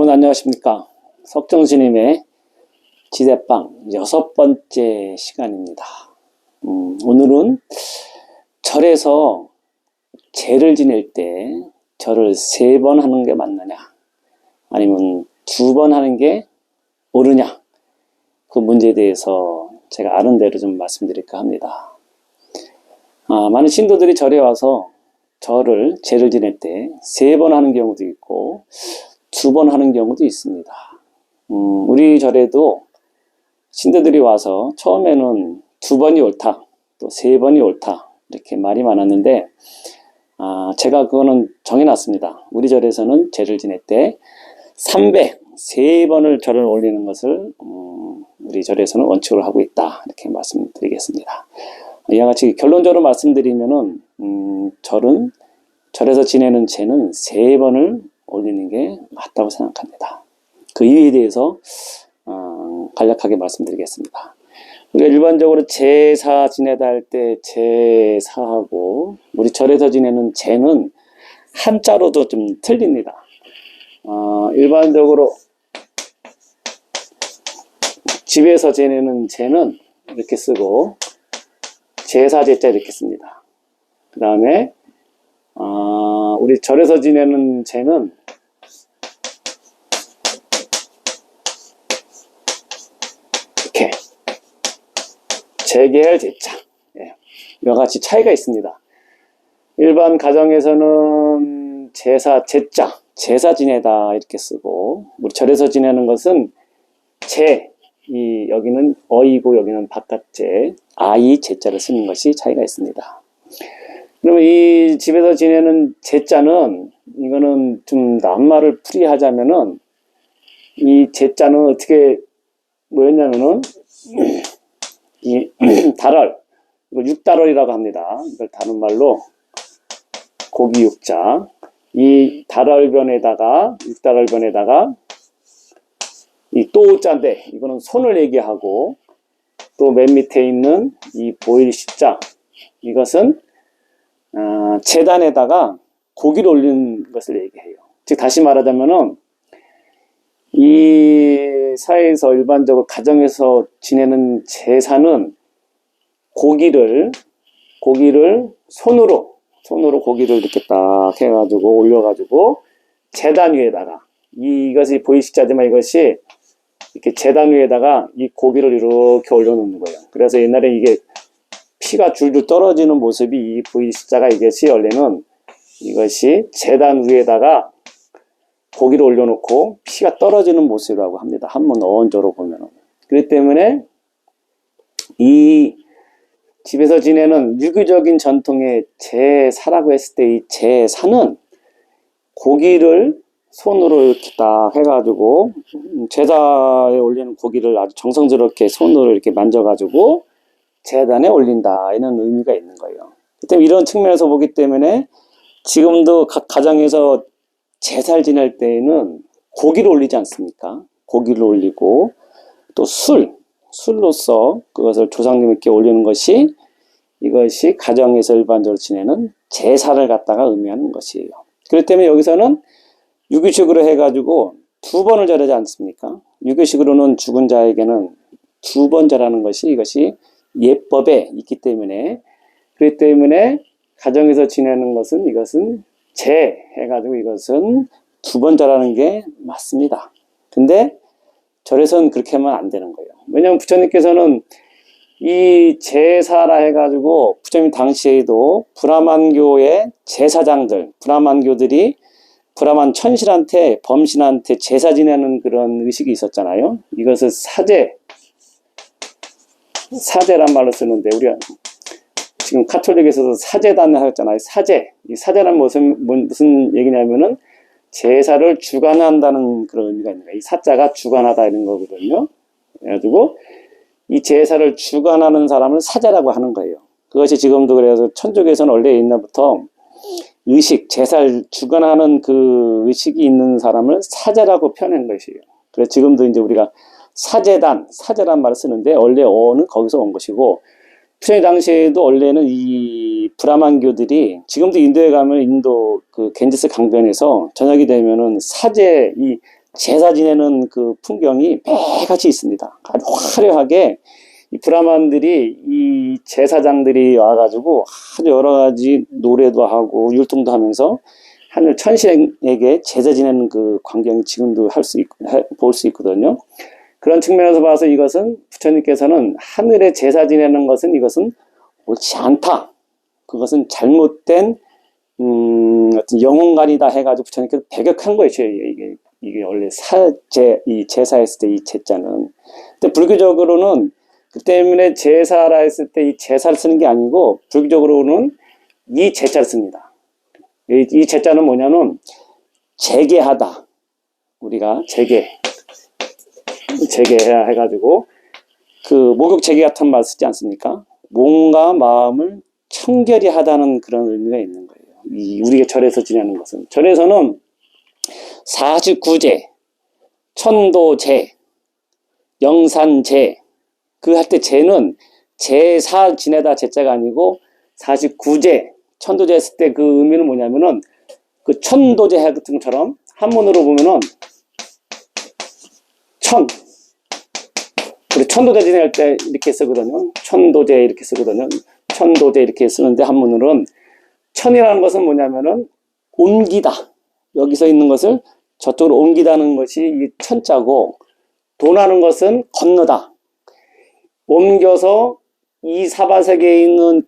여러분 안녕하십니까. 석정스님의 지대방 6번째 시간입니다. 오늘은 절에서 제를 지낼 때 절을 3번 하는 게 맞느냐 아니면 2번 하는 게 옳으냐, 그 문제에 대해서 제가 아는 대로 좀 말씀드릴까 합니다. 많은 신도들이 절에 와서 제를 지낼 때 3번 하는 경우도 있고 2번 하는 경우도 있습니다. 우리 절에도 신도들이 와서 처음에는 2번이 옳다, 또 3번이 옳다, 이렇게 말이 많았는데, 제가 그거는 정해놨습니다. 우리 절에서는 제를 지낼 때 3번을 절을 올리는 것을 우리 절에서는 원칙으로 하고 있다, 이렇게 말씀드리겠습니다. 이와 같이 결론적으로 말씀드리면은 절에서 지내는 제는 3번을 올리는 게 맞다고 생각합니다. 그 이유에 대해서 간략하게 말씀드리겠습니다. 우리가 일반적으로 제사 지내다 할 때 제사하고 우리 절에서 지내는 제는 한자로도 좀 틀립니다. 일반적으로 집에서 지내는 제는 이렇게 쓰고 제사제자 이렇게 씁니다. 그 다음에 우리 절에서 지내는 제는 이렇게 재계할 제자, 이와 같이 차이가 있습니다. 일반 가정에서는 제사 제자, 제사 지내다 이렇게 쓰고, 우리 절에서 지내는 것은 여기는 어이고 여기는 바깥제, 아이 제자를 쓰는 것이 차이가 있습니다. 그러면 이 집에서 지내는 제자는, 이거는 좀 낱말을 풀이하자면은, 이 제자는 어떻게 뭐였냐면은, 이 달월, 이걸 육달월이라고 합니다. 이걸 다른 말로 고기 육자, 이 달월변에다가 육달월변에다가 이 또자인데, 이거는 손을 얘기하고, 또 맨 밑에 있는 이 보일 십자, 이것은 제단에다가 고기를 올리는 것을 얘기해요. 즉 다시 말하자면은, 이 사회에서 일반적으로 가정에서 지내는 제사는 고기를 손으로 고기를 이렇게 딱 해가지고 올려가지고 제단 위에다가, 이것이 보이시자지만 이것이 이렇게 제단 위에다가 이 고기를 이렇게 올려놓는 거예요. 그래서 옛날에 이게 피가 줄줄 떨어지는 모습이 이 보이시자가, 이것이 원래는 이것이 제단 위에다가 고기를 올려놓고 피가 떨어지는 모습이라고 합니다. 한번 어원조로 보면은. 그렇기 때문에 이 집에서 지내는 유교적인 전통의 제사라고 했을 때, 이 제사는 고기를 손으로 이렇게 딱 해가지고 제사에 올리는 고기를 아주 정성스럽게 손으로 이렇게 만져가지고 제단에 올린다, 이런 의미가 있는 거예요. 그때 이런 측면에서 보기 때문에 지금도 각 가정에서 제사를 지낼 때에는 고기를 올리지 않습니까? 고기를 올리고 또 술로서 그것을 조상님께 올리는 것이, 이것이 가정에서 일반적으로 지내는 제사를 갖다가 의미하는 것이에요. 그렇기 때문에 여기서는 유교식으로 해가지고 2번을 절하지 않습니까? 유교식으로는 죽은 자에게는 2번 절하는 것이, 이것이 예법에 있기 때문에, 그렇기 때문에 가정에서 지내는 것은, 이것은 해가지고 이것은 2번 절하는 게 맞습니다. 근데 절에서는 그렇게 하면 안 되는 거예요. 왜냐하면 부처님께서는 이 제사라 해가지고, 부처님 당시에도 브라만교의 제사장들, 브라만교들이 브라만 천실한테, 범신한테 제사 지내는 그런 의식이 있었잖아요. 이것을 사제란 말로 쓰는데, 우리가 지금 카톨릭에서도 사제단을 하잖아요. 이 사제란 무슨 얘기냐면은 제사를 주관한다는 그런 의미가 있는 거예요. 이 사자가 주관하다 이런 거거든요. 그래가지고 이 제사를 주관하는 사람을 사제라고 하는 거예요. 그것이 지금도, 그래서 천주교에서는 원래 옛날부터 제사를 주관하는 그 의식이 있는 사람을 사제라고 표현한 것이에요. 그래서 지금도 이제 우리가 사제란 말을 쓰는데, 원래 어는 거기서 온 것이고, 부처님 당시에도 원래는 이 브라만교들이, 지금도 인도에 가면 인도 그 겐지스 강변에서 저녁이 되면은 이 제사 지내는 그 풍경이 매같이 있습니다. 아주 화려하게 이 브라만들이 이 제사장들이 와가지고 아주 여러 가지 노래도 하고 율동도 하면서 하늘 천신에게 제사 지내는 그 광경이 지금도 볼 수 있거든요. 그런 측면에서 봐서 이것은 부처님께서는 하늘에 제사 지내는 것은 이것은 옳지 않다. 그것은 잘못된 어떤 영혼관이다 해가지고 부처님께서 배격한 거예요. 이게 원래 이 제사했을 때 이 제자는. 근데 불교적으로는 그 때문에 제사라 했을 때 이 제사를 쓰는 게 아니고 불교적으로는 이 제자를 씁니다. 이 제자는 뭐냐면 재개하다. 우리가 재개해야 해가지고 그 목욕 재개 같은 말 쓰지 않습니까? 몸과 마음을 청결히 하다는 그런 의미가 있는 거예요. 우리가 절에서 지내는 것은. 절에서는 49제, 천도제, 영산제, 그 할 때 제는 제사 지내다 제자가 아니고 49제, 천도제 했을 때 그 의미는 뭐냐면은 그 천도제 같은 것처럼 한문으로 보면은 우리 천도제 지낼 때 이렇게 쓰거든요. 천도제 이렇게 쓰거든요. 천도제 이렇게 쓰는데 한문으로는 천이라는 것은 뭐냐면은 옮기다. 여기서 있는 것을 저쪽으로 옮기다는 것이 이 천자고, 도나는 것은 건너다. 옮겨서 이 사바세계에 있는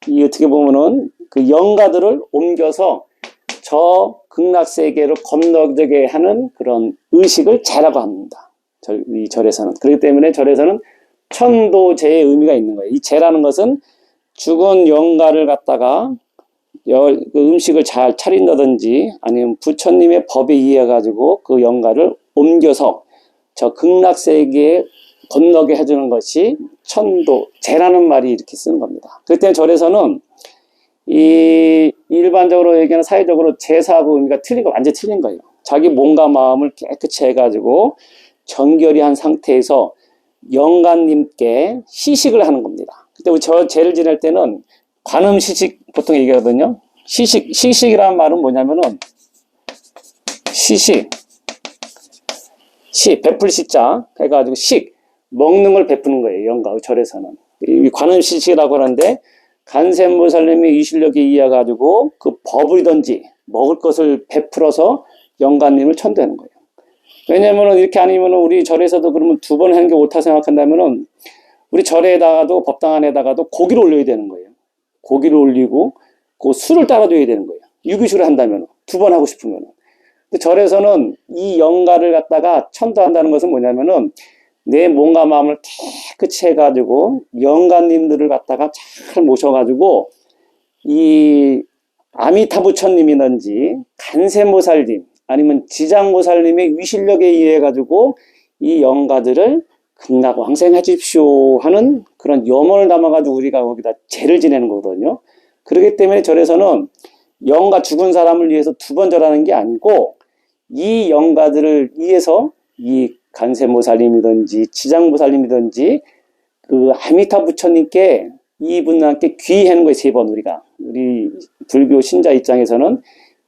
이 어떻게 보면은 그 영가들을 옮겨서 저 극락세계로 건너게 하는 그런 의식을 제라고 합니다. 이 절에서는. 그렇기 때문에 절에서는 천도제의 의미가 있는 거예요. 이 제라는 것은 죽은 영가를 갖다가 그 음식을 잘 차린다든지 아니면 부처님의 법에 의해 가지고 그 영가를 옮겨서 저 극락세계에 건너게 해주는 것이 천도제라는 말이 이렇게 쓰는 겁니다. 그렇기 때문에 절에서는 이 일반적으로 얘기하는 사회적으로 제사하고 의미가 완전히 틀린 거예요. 자기 몸과 마음을 깨끗이 해가지고 정결히 한 상태에서 영가님께 시식을 하는 겁니다. 그때 우리 제를 지낼 때는 관음 시식 보통 얘기하거든요. 시식이라는 말은 뭐냐면은 베풀 시자 해가지고 먹는 걸 베푸는 거예요. 영가 절에서는. 이 관음 시식이라고 하는데 간센보살님이 이 실력에 의해 가지고 그 법이든지 먹을 것을 베풀어서 영가님을 천도하는 거예요. 왜냐면은 이렇게 아니면은 우리 절에서도 그러면 2번 하는 게 옳다 생각한다면은 우리 절에다가도 법당 안에다가도 고기를 올려야 되는 거예요. 고기를 올리고 그 술을 따라줘야 되는 거예요. 유기술을 한다면 2번 하고 싶으면. 근데 절에서는 이 영가를 갖다가 천도한다는 것은 뭐냐면은 내 몸과 마음을 깨끗이 해가지고 영가님들을 갖다가 잘 모셔가지고 이 아미타 부처님이든지 간세모살님 아니면 지장모살님의 위실력에 의해 가지고 이 영가들을 극락왕생해 주십시오 하는 그런 염원을 담아가지고 우리가 거기다 제를 지내는 거거든요. 그렇기 때문에 절에서는 영가 죽은 사람을 위해서 2번 절하는 게 아니고 이 영가들을 위해서 이 간세모살님이든지 지장모살님이든지 그 아미타 부처님께 이분한테 귀하는 거예요. 3번 우리 불교 신자 입장에서는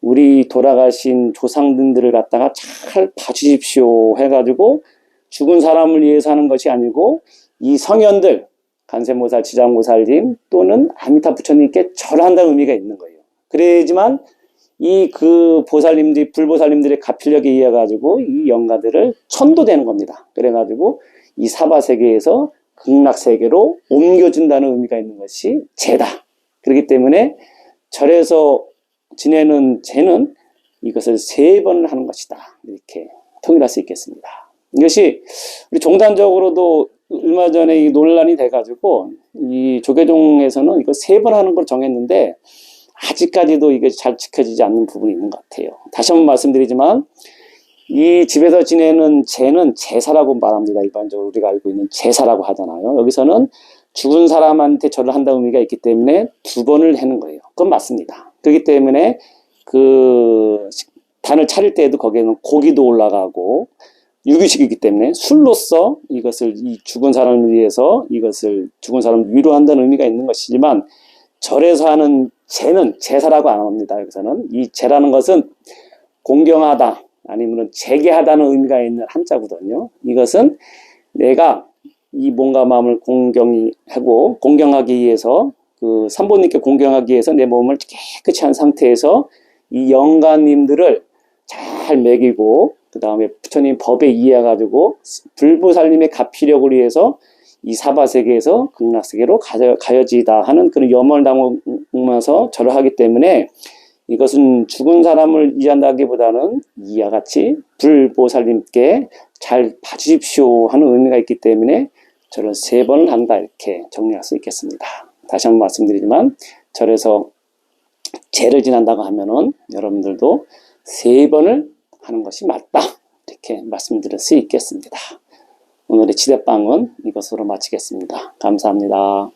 우리 돌아가신 조상들을 갖다가 잘 봐주십시오 해가지고 죽은 사람을 위해서 하는 것이 아니고 이 성현들 간세모살, 지장모살님 또는 아미타 부처님께 절한다는 의미가 있는 거예요. 그래야지만 이 그 보살님들이 불보살님들의 가필력에 의해 가지고 이 영가들을 천도되는 겁니다. 그래가지고 이 사바세계에서 극락세계로 옮겨준다는 의미가 있는 것이 제다. 그렇기 때문에 절에서 지내는 제는 이것을 3번 하는 것이다. 이렇게 통일할 수 있겠습니다. 이것이 우리 종단적으로도 얼마 전에 이 논란이 돼가지고 이 조계종에서는 이거 3번 하는 걸 정했는데 아직까지도 이게 잘 지켜지지 않는 부분이 있는 것 같아요. 다시 한번 말씀드리지만 이 집에서 지내는 제는 제사라고 말합니다. 일반적으로 우리가 알고 있는 제사라고 하잖아요. 여기서는 죽은 사람한테 절을 한다는 의미가 있기 때문에 2번을 하는 거예요. 그건 맞습니다. 그렇기 때문에 그 단을 차릴 때에도 거기에는 고기도 올라가고 유기식이기 때문에 술로서 이것을 이 죽은 사람을 위해서 이것을 죽은 사람을 위로한다는 의미가 있는 것이지만 절에서 하는 제는 제사라고 안 합니다. 여기서는 이 제라는 것은 공경하다 아니면 재개하다는 의미가 있는 한자거든요. 이것은 내가 이 몸과 마음을 공경하기 위해서 그 삼보님께 공경하기 위해서 내 몸을 깨끗이 한 상태에서 이 영가님들을 잘 먹이고 그 다음에 부처님 법에 이해해가지고 불보살님의 가피력을 위해서 이 사바세계에서 극락세계로 가여지다 하는 그런 염원을 담으면서 절을 하기 때문에 이것은 죽은 사람을 이해한다기보다는 이와 같이 불보살님께 잘 봐주십시오 하는 의미가 있기 때문에 절을 3번을 한다 이렇게 정리할 수 있겠습니다. 다시 한번 말씀드리지만 절에서 제를 지낸다고 하면은 여러분들도 3번을 하는 것이 맞다 이렇게 말씀드릴 수 있겠습니다. 오늘의 지대방은 이것으로 마치겠습니다. 감사합니다.